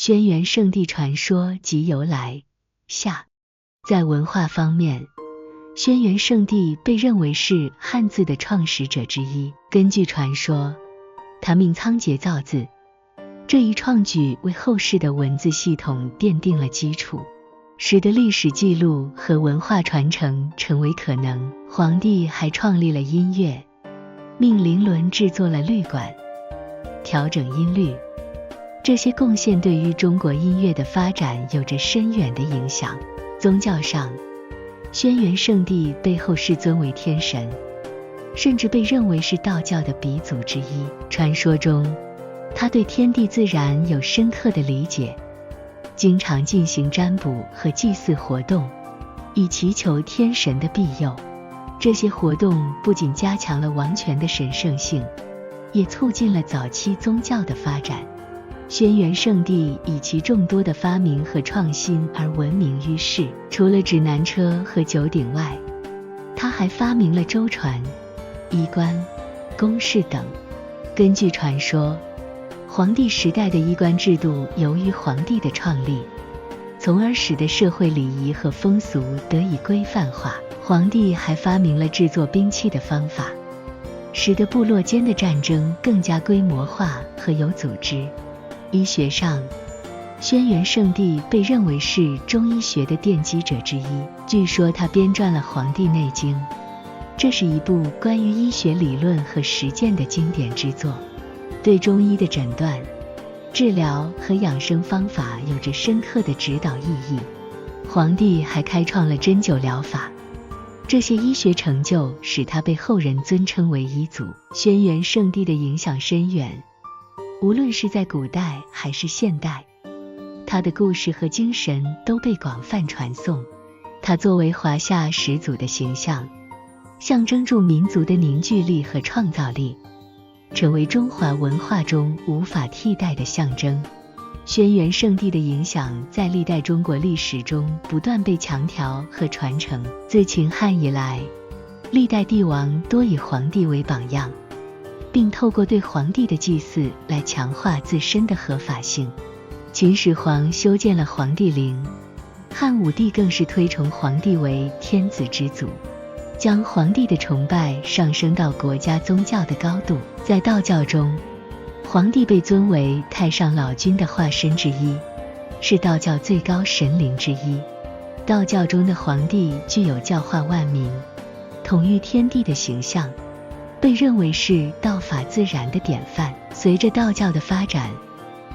轩辕圣帝传说及由来下，在文化方面，轩辕圣帝被认为是汉字的创始者之一。根据传说，他命仓颉造字，这一创举为后世的文字系统奠定了基础，使得历史记录和文化传承成为可能。黄帝还创立了音乐，命伶伦制作了律管，调整音律。这些贡献对于中国音乐的发展有着深远的影响。宗教上，轩辕圣帝被后世尊为天神，甚至被认为是道教的鼻祖之一。传说中，他对天地自然有深刻的理解，经常进行占卜和祭祀活动，以祈求天神的庇佑。这些活动不仅加强了王权的神圣性，也促进了早期宗教的发展。轩辕圣帝以其众多的发明和创新而闻名于世，除了指南车和九鼎外，他还发明了舟船、衣冠、宫室等。根据传说，黄帝时代的衣冠制度由于黄帝的创立，从而使得社会礼仪和风俗得以规范化。黄帝还发明了制作兵器的方法，使得部落间的战争更加规模化和有组织。医学上，轩辕圣帝被认为是中医学的奠基者之一。据说他编撰了《黄帝内经》，这是一部关于医学理论和实践的经典之作，对中医的诊断、治疗和养生方法有着深刻的指导意义。黄帝还开创了针灸疗法，这些医学成就使他被后人尊称为医祖。轩辕圣帝的影响深远，无论是在古代还是现代，他的故事和精神都被广泛传颂。他作为华夏始祖的形象，象征住民族的凝聚力和创造力，成为中华文化中无法替代的象征。轩辕圣帝的影响在历代中国历史中不断被强调和传承。自秦汉以来，历代帝王多以黄帝为榜样，并透过对黄帝的祭祀来强化自身的合法性。秦始皇修建了黄帝陵，汉武帝更是推崇黄帝为天子之祖，将黄帝的崇拜上升到国家宗教的高度。在道教中，黄帝被尊为太上老君的化身之一，是道教最高神灵之一。道教中的黄帝具有教化万民、统御天地的形象，被认为是道法自然的典范。随着道教的发展，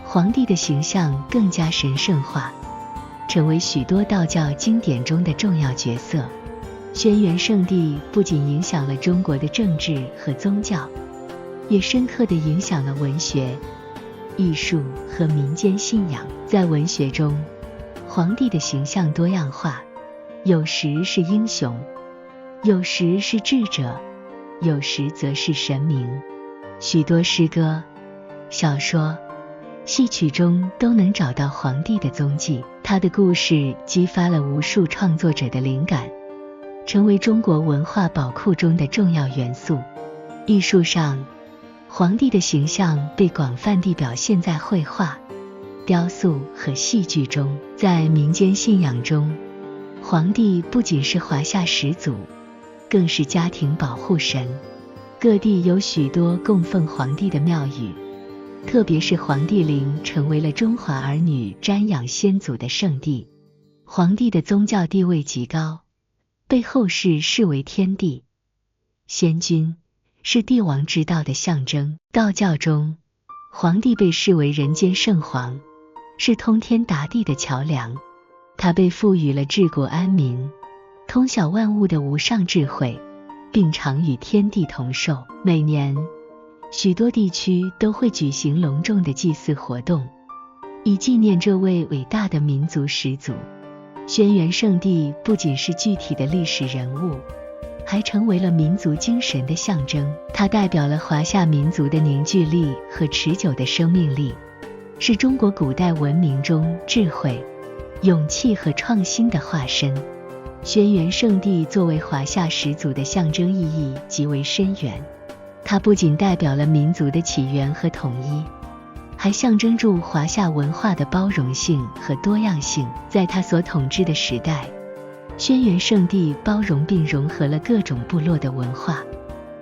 黄帝的形象更加神圣化，成为许多道教经典中的重要角色。轩辕圣帝不仅影响了中国的政治和宗教，也深刻地影响了文学、艺术和民间信仰。在文学中，黄帝的形象多样化，有时是英雄，有时是智者，有时则是神明。许多诗歌、小说、戏曲中都能找到黄帝的踪迹。他的故事激发了无数创作者的灵感，成为中国文化宝库中的重要元素。艺术上，黄帝的形象被广泛地表现在绘画、雕塑和戏剧中。在民间信仰中，黄帝不仅是华夏始祖，更是家庭保护神。各地有许多供奉黄帝的庙宇，特别是黄帝陵成为了中华儿女瞻仰先祖的圣地。黄帝的宗教地位极高，被后世视为天帝、先君，是帝王之道的象征。道教中，黄帝被视为人间圣皇，是通天达地的桥梁。他被赋予了治国安民、通晓万物的无上智慧，并常与天地同寿。每年，许多地区都会举行隆重的祭祀活动，以纪念这位伟大的民族始祖。轩辕圣帝不仅是具体的历史人物，还成为了民族精神的象征。它代表了华夏民族的凝聚力和持久的生命力，是中国古代文明中智慧、勇气和创新的化身。轩辕圣帝作为华夏始祖的象征意义极为深远，它不仅代表了民族的起源和统一，还象征住华夏文化的包容性和多样性。在他所统治的时代，轩辕圣帝包容并融合了各种部落的文化，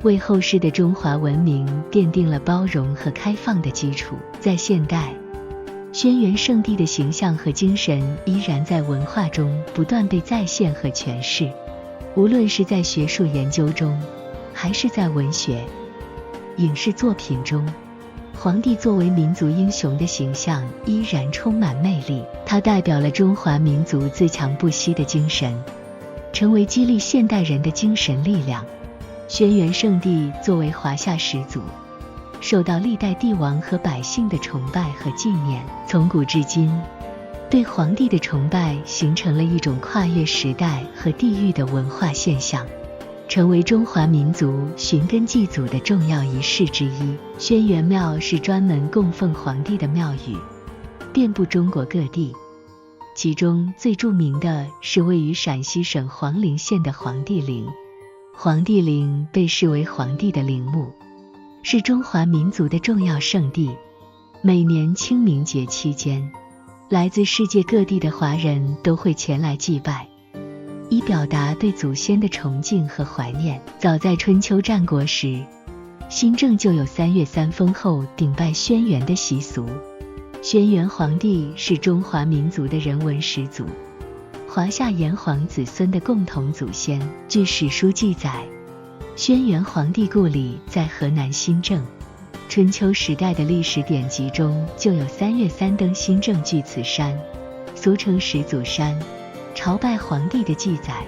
为后世的中华文明奠定了包容和开放的基础。在现代，轩辕圣帝的形象和精神依然在文化中不断被再现和诠释，无论是在学术研究中，还是在文学、影视作品中，皇帝作为民族英雄的形象依然充满魅力。他代表了中华民族自强不息的精神，成为激励现代人的精神力量。轩辕圣帝作为华夏始祖，受到历代帝王和百姓的崇拜和纪念。从古至今，对皇帝的崇拜形成了一种跨越时代和地域的文化现象，成为中华民族寻根祭祖的重要仪式之一。轩辕庙是专门供奉皇帝的庙宇，遍布中国各地，其中最著名的是位于陕西省黄陵县的黄帝陵。黄帝陵被视为皇帝的陵墓，是中华民族的重要圣地。每年清明节期间，来自世界各地的华人都会前来祭拜，以表达对祖先的崇敬和怀念。早在春秋战国时，新政就有3月3封后顶拜轩辕的习俗。轩辕皇帝是中华民族的人文始祖，华夏炎黄子孙的共同祖先。据史书记载，轩辕皇帝故里在河南新郑，春秋时代的历史典籍中就有3月3登新郑巨此山，俗称始祖山，朝拜皇帝的记载，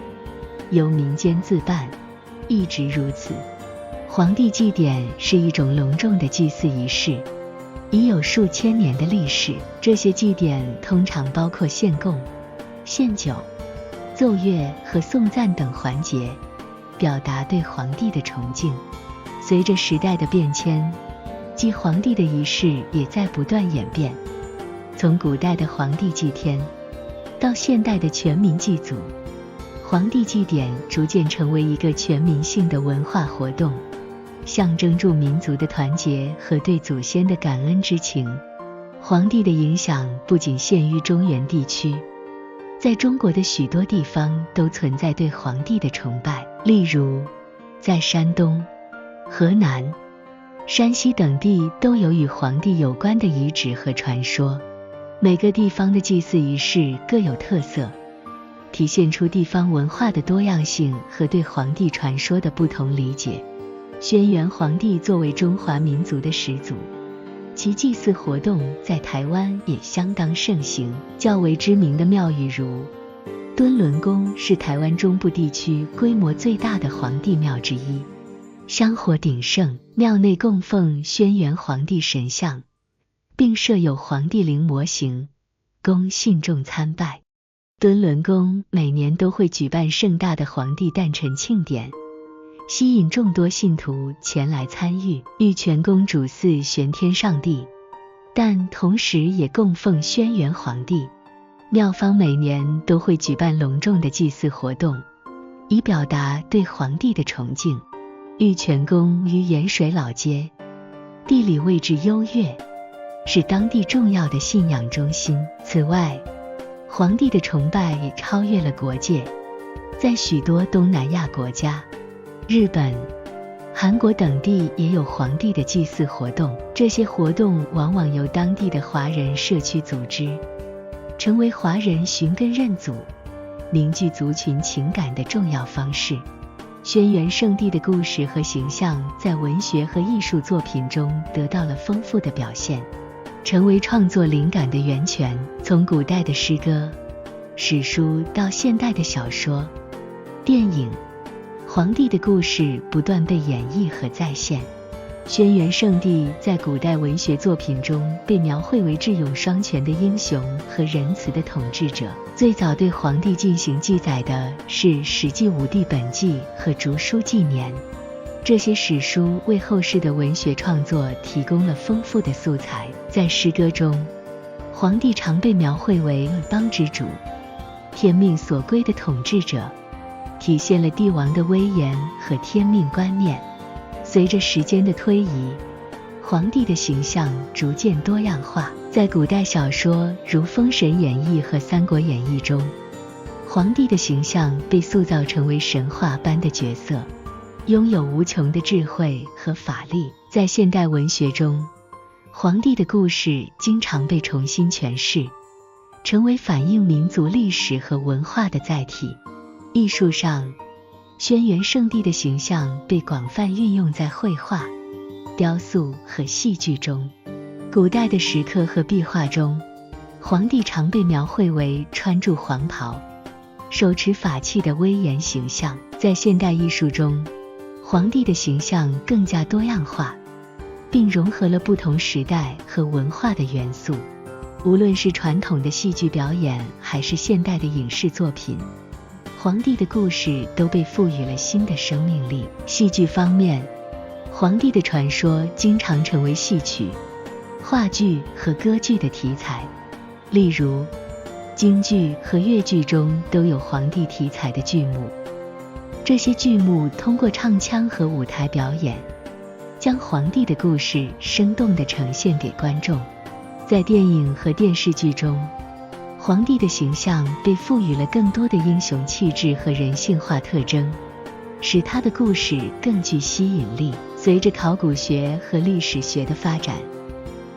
由民间自办，一直如此。皇帝祭典是一种隆重的祭祀仪式，已有数千年的历史。这些祭典通常包括献供、献酒、奏乐和颂赞等环节，表达对皇帝的崇敬。随着时代的变迁，祭皇帝的仪式也在不断演变，从古代的皇帝祭天，到现代的全民祭祖，皇帝祭典逐渐成为一个全民性的文化活动，象征住民族的团结和对祖先的感恩之情。皇帝的影响不仅限于中原地区，在中国的许多地方都存在对皇帝的崇拜。例如，在山东、河南、山西等地都有与皇帝有关的遗址和传说。每个地方的祭祀仪式各有特色，体现出地方文化的多样性和对皇帝传说的不同理解。轩辕皇帝作为中华民族的始祖，其祭祀活动在台湾也相当盛行。较为知名的庙宇如敦伦宫是台湾中部地区规模最大的皇帝庙之一，香火鼎盛，庙内供奉轩辕皇帝神像，并设有黄帝陵模型，供信众参拜。敦伦宫每年都会举办盛大的皇帝诞辰庆典，吸引众多信徒前来参与。玉泉宫主祀玄天上帝，但同时也供奉轩辕皇帝。庙方每年都会举办隆重的祭祀活动，以表达对皇帝的崇敬。玉泉宫于盐水老街，地理位置优越，是当地重要的信仰中心。此外，皇帝的崇拜也超越了国界，在许多东南亚国家，日本、韩国等地也有皇帝的祭祀活动。这些活动往往由当地的华人社区组织，成为华人寻根认祖、凝聚族群情感的重要方式。轩辕圣帝的故事和形象在文学和艺术作品中得到了丰富的表现，成为创作灵感的源泉。从古代的诗歌、史书到现代的小说、电影，皇帝的故事不断被演绎和再现。轩辕圣帝在古代文学作品中被描绘为智勇双全的英雄和仁慈的统治者。最早对皇帝进行记载的是《史记·武帝本纪》和《竹书纪年》，这些史书为后世的文学创作提供了丰富的素材。在诗歌中，皇帝常被描绘为一邦之主、天命所归的统治者，体现了帝王的威严和天命观念。随着时间的推移，皇帝的形象逐渐多样化。在古代小说如《封神演义》和《三国演义》中，皇帝的形象被塑造成为神话般的角色，拥有无穷的智慧和法力。在现代文学中，皇帝的故事经常被重新诠释，成为反映民族历史和文化的载体。艺术上，轩辕圣帝的形象被广泛运用在绘画、雕塑和戏剧中。古代的石刻和壁画中，皇帝常被描绘为穿着黄袍、手持法器的威严形象。在现代艺术中，皇帝的形象更加多样化，并融合了不同时代和文化的元素。无论是传统的戏剧表演，还是现代的影视作品，皇帝的故事都被赋予了新的生命力。戏剧方面，皇帝的传说经常成为戏曲、话剧和歌剧的题材，例如京剧和越剧中都有皇帝题材的剧目。这些剧目通过唱腔和舞台表演，将皇帝的故事生动地呈现给观众。在电影和电视剧中，皇帝的形象被赋予了更多的英雄气质和人性化特征，使他的故事更具吸引力。随着考古学和历史学的发展，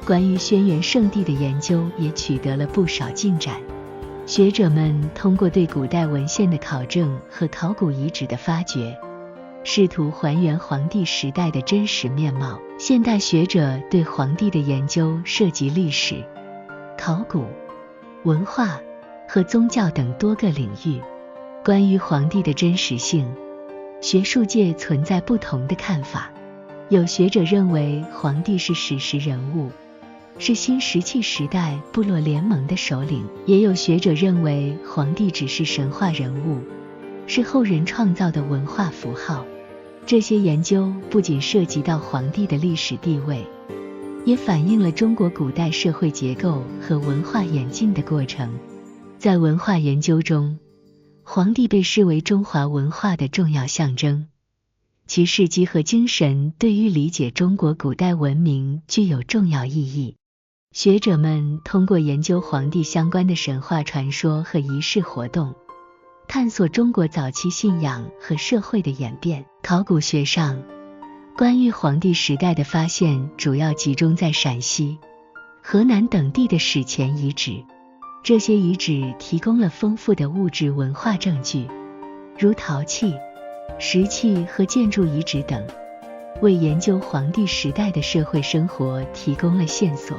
关于轩辕圣帝的研究也取得了不少进展。学者们通过对古代文献的考证和考古遗址的发掘，试图还原黄帝时代的真实面貌。现代学者对黄帝的研究涉及历史、考古、文化和宗教等多个领域。关于黄帝的真实性，学术界存在不同的看法。有学者认为黄帝是史实人物，是新石器时代部落联盟的首领，也有学者认为黄帝只是神话人物，是后人创造的文化符号。这些研究不仅涉及到黄帝的历史地位，也反映了中国古代社会结构和文化演进的过程。在文化研究中，黄帝被视为中华文化的重要象征，其事迹和精神对于理解中国古代文明具有重要意义。学者们通过研究黄帝相关的神话传说和仪式活动，探索中国早期信仰和社会的演变。考古学上，关于黄帝时代的发现主要集中在陕西、河南等地的史前遗址。这些遗址提供了丰富的物质文化证据，如陶器、石器和建筑遗址等，为研究黄帝时代的社会生活提供了线索。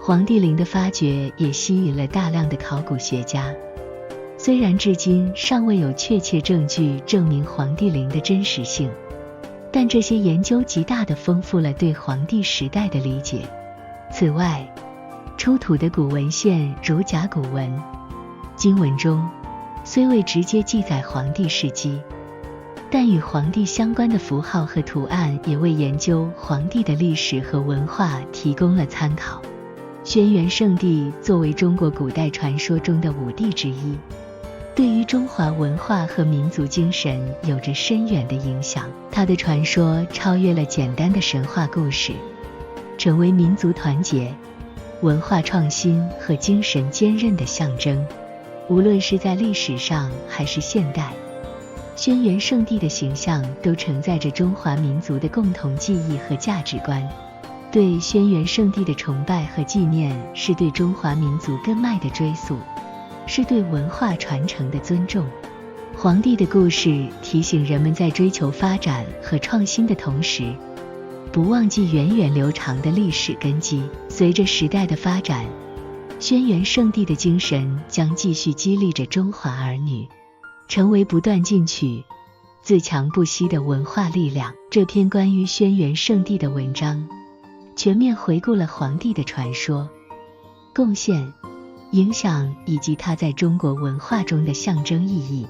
黄帝陵的发掘也吸引了大量的考古学家。虽然至今尚未有确切证据证明黄帝陵的真实性，但这些研究极大地丰富了对黄帝时代的理解。此外，出土的古文献如甲骨文、金文中，虽未直接记载黄帝事迹，但与黄帝相关的符号和图案也为研究黄帝的历史和文化提供了参考。轩辕圣帝作为中国古代传说中的五帝之一，对于中华文化和民族精神有着深远的影响。他的传说超越了简单的神话故事，成为民族团结、文化创新和精神坚韧的象征。无论是在历史上还是现代，轩辕圣帝的形象都承载着中华民族的共同记忆和价值观。对轩辕圣帝的崇拜和纪念是对中华民族根脉的追溯，是对文化传承的尊重。黄帝的故事提醒人们在追求发展和创新的同时，不忘记源远流长的历史根基。随着时代的发展，轩辕圣帝的精神将继续激励着中华儿女，成为不断进取、自强不息的文化力量。这篇关于轩辕圣帝的文章全面回顾了黄帝的传说、贡献、影响以及他在中国文化中的象征意义。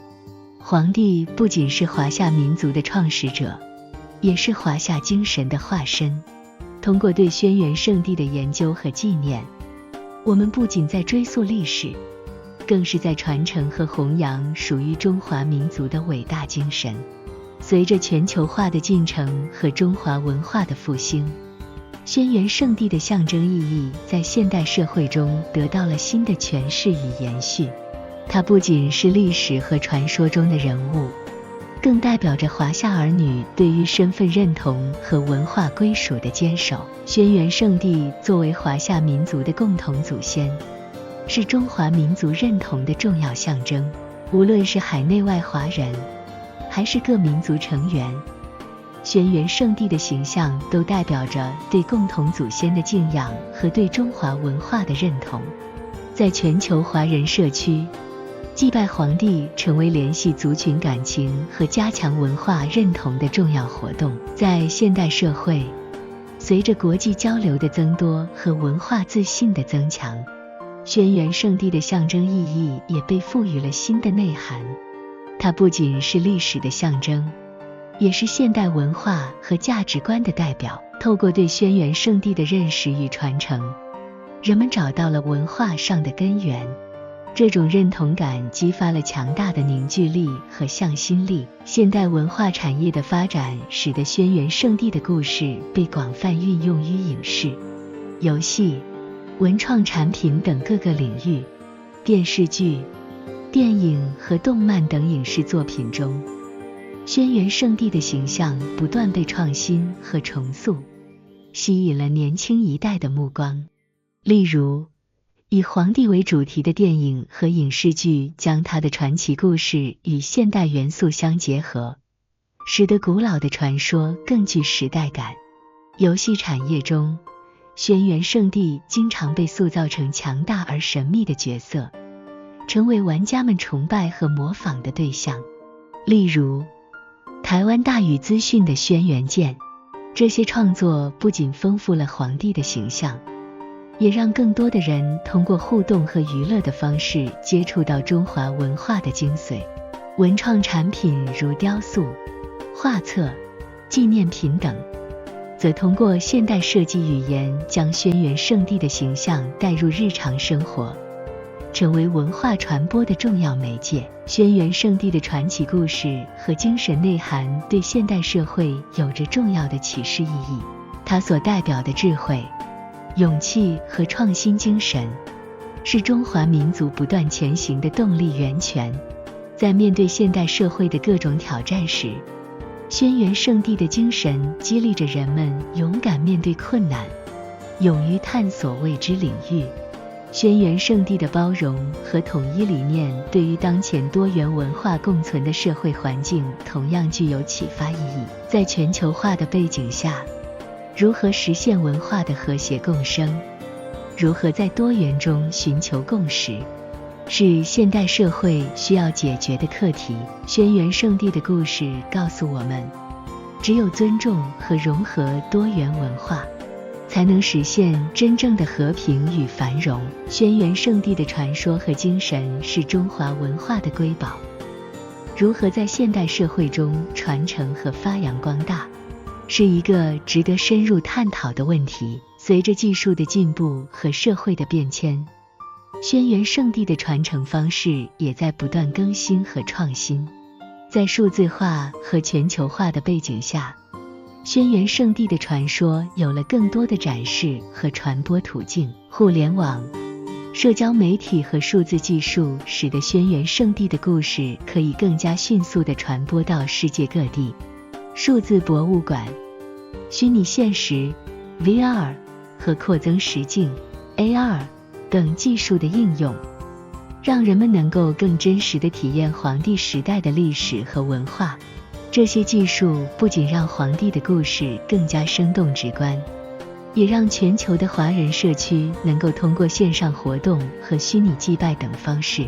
黄帝不仅是华夏民族的创始者，也是华夏精神的化身。通过对轩辕圣帝的研究和纪念，我们不仅在追溯历史，更是在传承和弘扬属于中华民族的伟大精神。随着全球化的进程和中华文化的复兴，轩辕圣地的象征意义在现代社会中得到了新的诠释与延续。它不仅是历史和传说中的人物，更代表着华夏儿女对于身份认同和文化归属的坚守。轩辕圣地作为华夏民族的共同祖先，是中华民族认同的重要象征。无论是海内外华人，还是各民族成员，轩辕圣地的形象都代表着对共同祖先的敬仰和对中华文化的认同。在全球华人社区，祭拜皇帝成为联系族群感情和加强文化认同的重要活动。在现代社会，随着国际交流的增多和文化自信的增强，轩辕圣地的象征意义也被赋予了新的内涵。它不仅是历史的象征，也是现代文化和价值观的代表。透过对轩辕圣地的认识与传承，人们找到了文化上的根源。这种认同感激发了强大的凝聚力和向心力。现代文化产业的发展使得轩辕圣地的故事被广泛运用于影视、游戏、文创产品等各个领域。电视剧、电影和动漫等影视作品中，轩辕圣地的形象不断被创新和重塑，吸引了年轻一代的目光。例如，以皇帝为主题的电影和影视剧将他的传奇故事与现代元素相结合，使得古老的传说更具时代感。游戏产业中，轩辕圣地经常被塑造成强大而神秘的角色，成为玩家们崇拜和模仿的对象。例如，台湾大宇资讯的轩辕剑，这些创作不仅丰富了皇帝的形象，也让更多的人通过互动和娱乐的方式接触到中华文化的精髓。文创产品如雕塑、画册、纪念品等，则通过现代设计语言将轩辕圣地的形象带入日常生活，成为文化传播的重要媒介。轩辕圣地的传奇故事和精神内涵对现代社会有着重要的启示意义。它所代表的智慧、勇气和创新精神，是中华民族不断前行的动力源泉。在面对现代社会的各种挑战时，轩辕圣地的精神激励着人们勇敢面对困难，勇于探索未知领域。轩辕圣地的包容和统一理念对于当前多元文化共存的社会环境同样具有启发意义。在全球化的背景下，如何实现文化的和谐共生，如何在多元中寻求共识，是现代社会需要解决的课题。轩辕圣地的故事告诉我们，只有尊重和融合多元文化，才能实现真正的和平与繁荣。轩辕圣地的传说和精神是中华文化的瑰宝，如何在现代社会中传承和发扬光大，是一个值得深入探讨的问题。随着技术的进步和社会的变迁，轩辕圣地的传承方式也在不断更新和创新。在数字化和全球化的背景下，轩辕圣地的传说有了更多的展示和传播途径。互联网、社交媒体和数字技术使得轩辕圣地的故事可以更加迅速地传播到世界各地。数字博物馆、虚拟现实 VR 和扩增实境 AR 等技术的应用，让人们能够更真实地体验黄帝时代的历史和文化。这些技术不仅让黄帝的故事更加生动直观，也让全球的华人社区能够通过线上活动和虚拟祭拜等方式，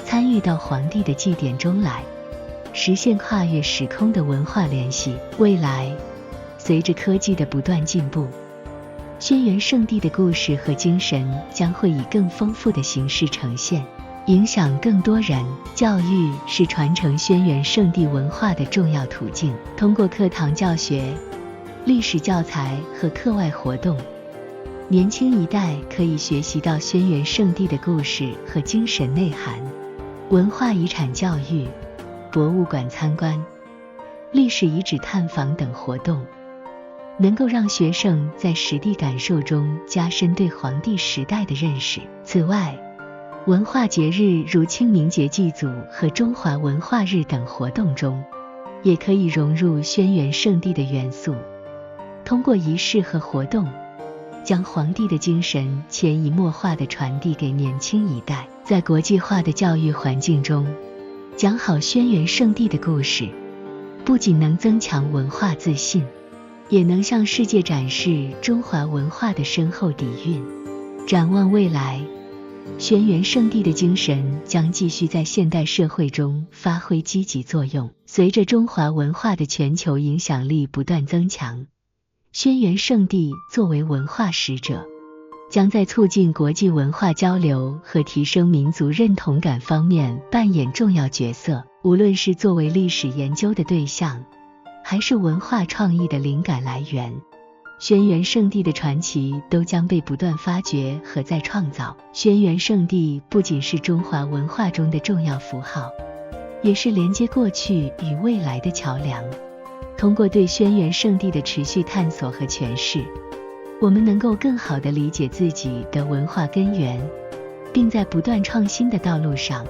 参与到黄帝的祭典中来，实现跨越时空的文化联系。未来，随着科技的不断进步，轩辕圣地的故事和精神将会以更丰富的形式呈现，影响更多人。教育是传承轩辕圣地文化的重要途径。通过课堂教学、历史教材和课外活动，年轻一代可以学习到轩辕圣地的故事和精神内涵。文化遗产教育、博物馆参观、历史遗址探访等活动，能够让学生在实地感受中加深对黄帝时代的认识。此外，文化节日如清明节祭祖和中华文化日等活动中，也可以融入轩辕圣地的元素，通过仪式和活动，将黄帝的精神潜移默化地传递给年轻一代。在国际化的教育环境中，讲好轩辕圣地的故事，不仅能增强文化自信，也能向世界展示中华文化的深厚底蕴。展望未来，轩辕圣地的精神将继续在现代社会中发挥积极作用。随着中华文化的全球影响力不断增强，轩辕圣地作为文化使者，将在促进国际文化交流和提升民族认同感方面扮演重要角色。无论是作为历史研究的对象，还是文化创意的灵感来源，轩辕圣地的传奇都将被不断发掘和再创造。轩辕圣地不仅是中华文化中的重要符号，也是连接过去与未来的桥梁。通过对轩辕圣地的持续探索和诠释，我们能够更好地理解自己的文化根源，并在不断创新的道路上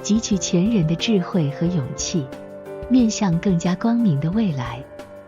汲取前人的智慧和勇气，面向更加光明的未来。